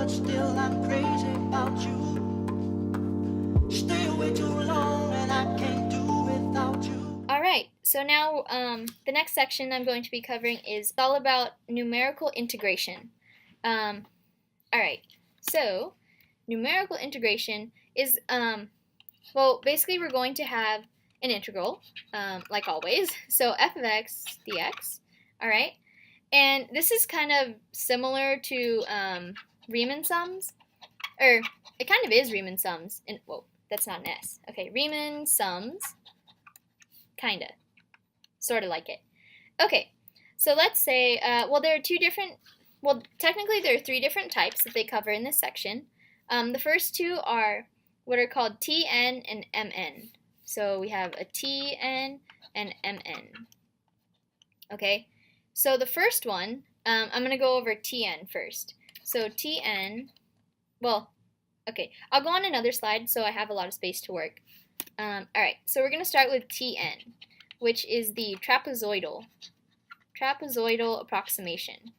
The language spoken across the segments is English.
but still I'm crazy about you. Stay away too long and I can't do without you. Alright, so now the next section I'm going to be covering is all about numerical integration. Alright, so numerical integration is, well, basically we're going to have an integral, like always. So f of x dx, alright? And this is kind of similar to Riemann sums, or it kind of is Riemann sums. Whoa, that's not an S. Okay, Riemann sums, kinda, sort of like it. Okay, so let's say, well, there are two different, well, technically there are three different types that they cover in this section. The first two are what are called Tn and Mn. So we have a Tn and Mn. Okay, so the first one, I'm going to go over Tn first. So Tn, well, okay, I'll go on another slide so I have a lot of space to work. Alright, so we're going to start with Tn, which is the trapezoidal approximation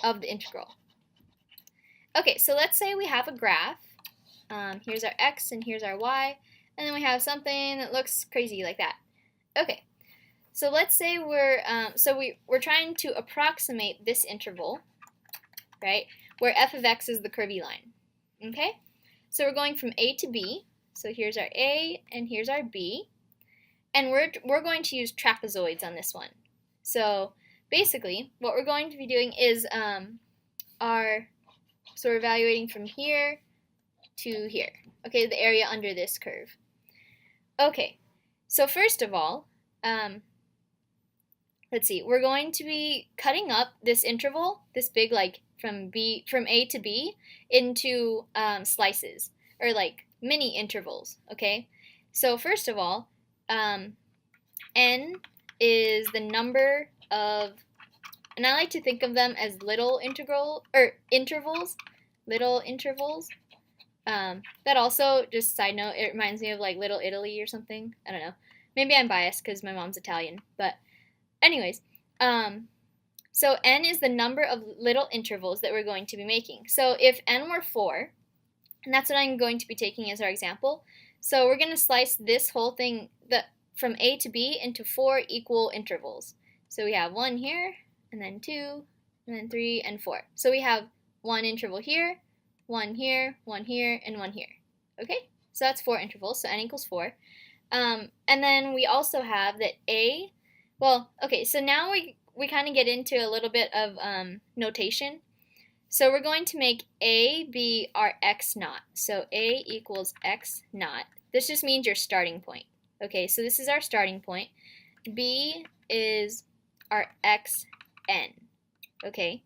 of the integral. Okay, so let's say we have a graph. Here's our x and here's our y, and then we have something that looks crazy like that. Okay, so let's say we're trying to approximate this interval, right, where f of x is the curvy line. Okay, so we're going from a to b. So here's our a and here's our b, and we're going to use trapezoids on this one. So basically, what we're going to be doing is so we're evaluating from here to here. Okay, the area under this curve. Okay, so first of all, let's see. We're going to be cutting up this interval, this big, like from A to B, into slices, or like mini intervals. Okay, so first of all, n is the number of, and I like to think of them as little intervals. That also, just side note, it reminds me of like Little Italy or something. I don't know. Maybe I'm biased because my mom's Italian. But anyways, so n is the number of little intervals that we're going to be making. So if n were 4, and that's what I'm going to be taking as our example, so we're going to slice this whole thing from A to B into 4 equal intervals. So we have 1 here, and then 2, and then 3, and 4. So we have 1 interval here, 1 here, 1 here, and 1 here. Okay, so that's 4 intervals, so n equals 4. And then we also have that a, well, okay, so now we kind of get into a little bit of notation. So we're going to make a be our x naught. So a equals x naught. This just means your starting point. Okay, so this is our starting point. B is our xn. Okay,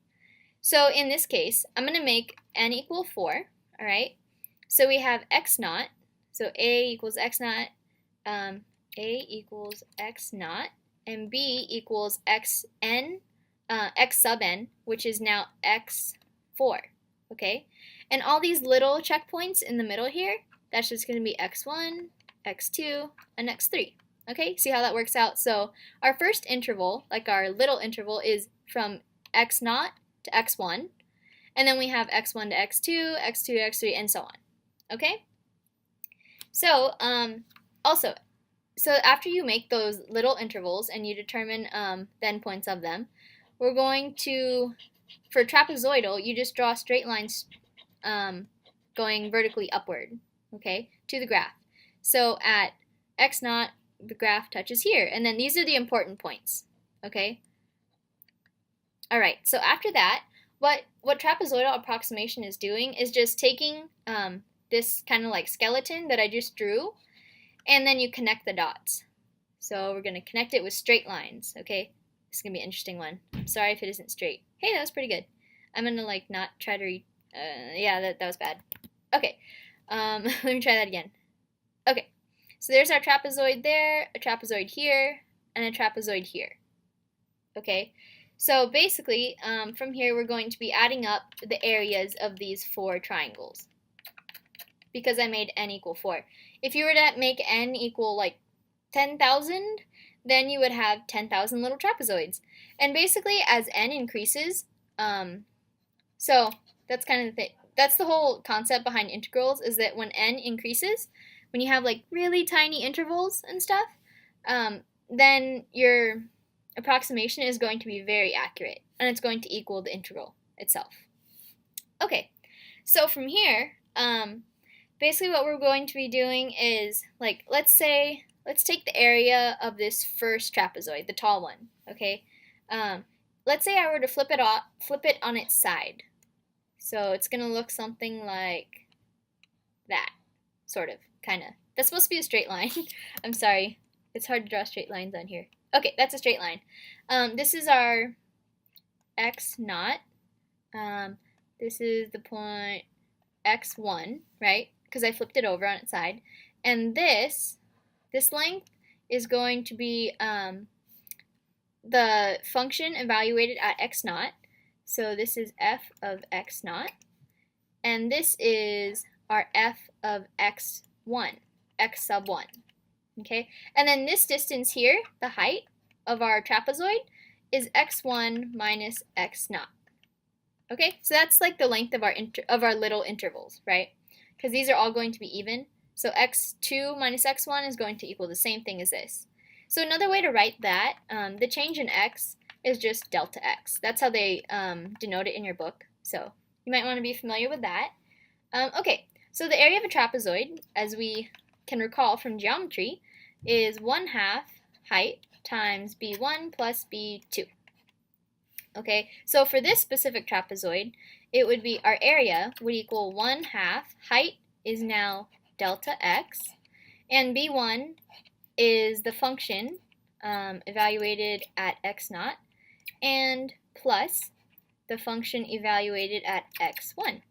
so in this case, I'm going to make n equal 4. All right, so we have x naught. So a equals x naught. A equals x naught, and b equals xn, x sub n, which is now x4. Okay, and all these little checkpoints in the middle here, that's just going to be x1, x2, and x3. Okay, see how that works out? So our first interval, like our little interval, is from x0 to x1, and then we have x1 to x2, x2 to x3, and so on. Okay? So, also, so after you make those little intervals and you determine the endpoints of them, we're going to, for trapezoidal, you just draw straight lines going vertically upward, okay, to the graph. So at x0, the graph touches here, and then these are the important points, okay? All right, so after that, what trapezoidal approximation is doing is just taking this kind of like skeleton that I just drew, and then you connect the dots. So we're going to connect it with straight lines, okay? This is going to be an interesting one. I'm sorry if it isn't straight. Hey, that was pretty good. I'm going to like not try to yeah, that was bad. Okay, let me try that again. Okay, so there's our trapezoid there, a trapezoid here, and a trapezoid here. Okay, so basically, from here we're going to be adding up the areas of these 4 triangles, because I made n equal 4. If you were to make n equal like 10,000, then you would have 10,000 little trapezoids. And basically, as n increases, So that's kind of the thing. That's the whole concept behind integrals, is that when n increases, when you have like really tiny intervals and stuff, then your approximation is going to be very accurate, and it's going to equal the integral itself. Okay, so from here, basically what we're going to be doing is, like, let's take the area of this first trapezoid, the tall one, okay? Let's say I were to flip it on its side. So it's going to look something like that, sort of, kind of. That's supposed to be a straight line. I'm sorry. It's hard to draw straight lines on here. Okay, that's a straight line. This is our x naught. This is the point x1, right? Because I flipped it over on its side. And this length is going to be the function evaluated at x naught. So this is f of x naught. And this is our f of x1, x sub 1. Okay? And then this distance here, the height of our trapezoid, is x1 minus x naught. Okay? So that's like the length of our little intervals, right? Because these are all going to be even. So x2 minus x1 is going to equal the same thing as this. So another way to write that, the change in x is just delta x. That's how they denote it in your book. So you might want to be familiar with that. Okay, so the area of a trapezoid, as we can recall from geometry, is 1/2 height times b1 plus b2. Okay, so for this specific trapezoid, it would be, our area would equal 1/2, height is now delta x, and b1 is the function evaluated at x naught, and plus the function evaluated at x1.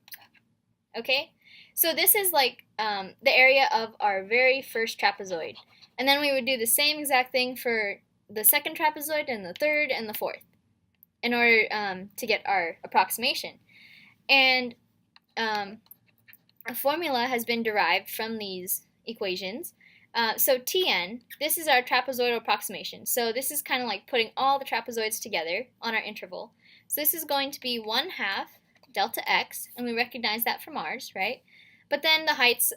Okay, so this is like the area of our very first trapezoid. And then we would do the same exact thing for the second trapezoid and the third and the fourth in order to get our approximation. And a formula has been derived from these equations. So Tn, this is our trapezoidal approximation. So this is kind of like putting all the trapezoids together on our interval. So this is going to be 1/2 delta x, and we recognize that from ours, right? But then the heights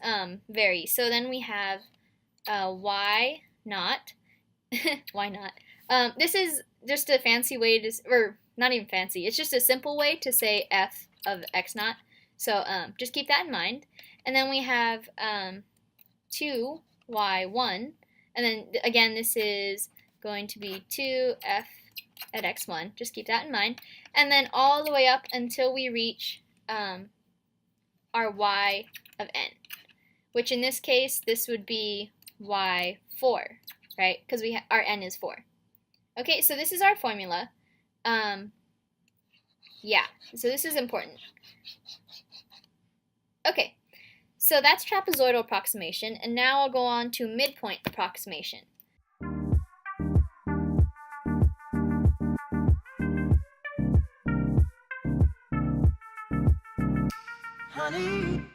vary. So then we have y naught. Why not? This is just a fancy way to, or not even fancy, it's just a simple way to say f of x naught. So just keep that in mind. And then we have 2y1, and then again this is going to be 2f at x1. Just keep that in mind. And then all the way up until we reach our y of n, which in this case this would be y4, right? Because our n is 4. Okay, so this is our formula. Yeah, so this is important. Okay, so that's trapezoidal approximation, and now I'll go on to midpoint approximation. Honey,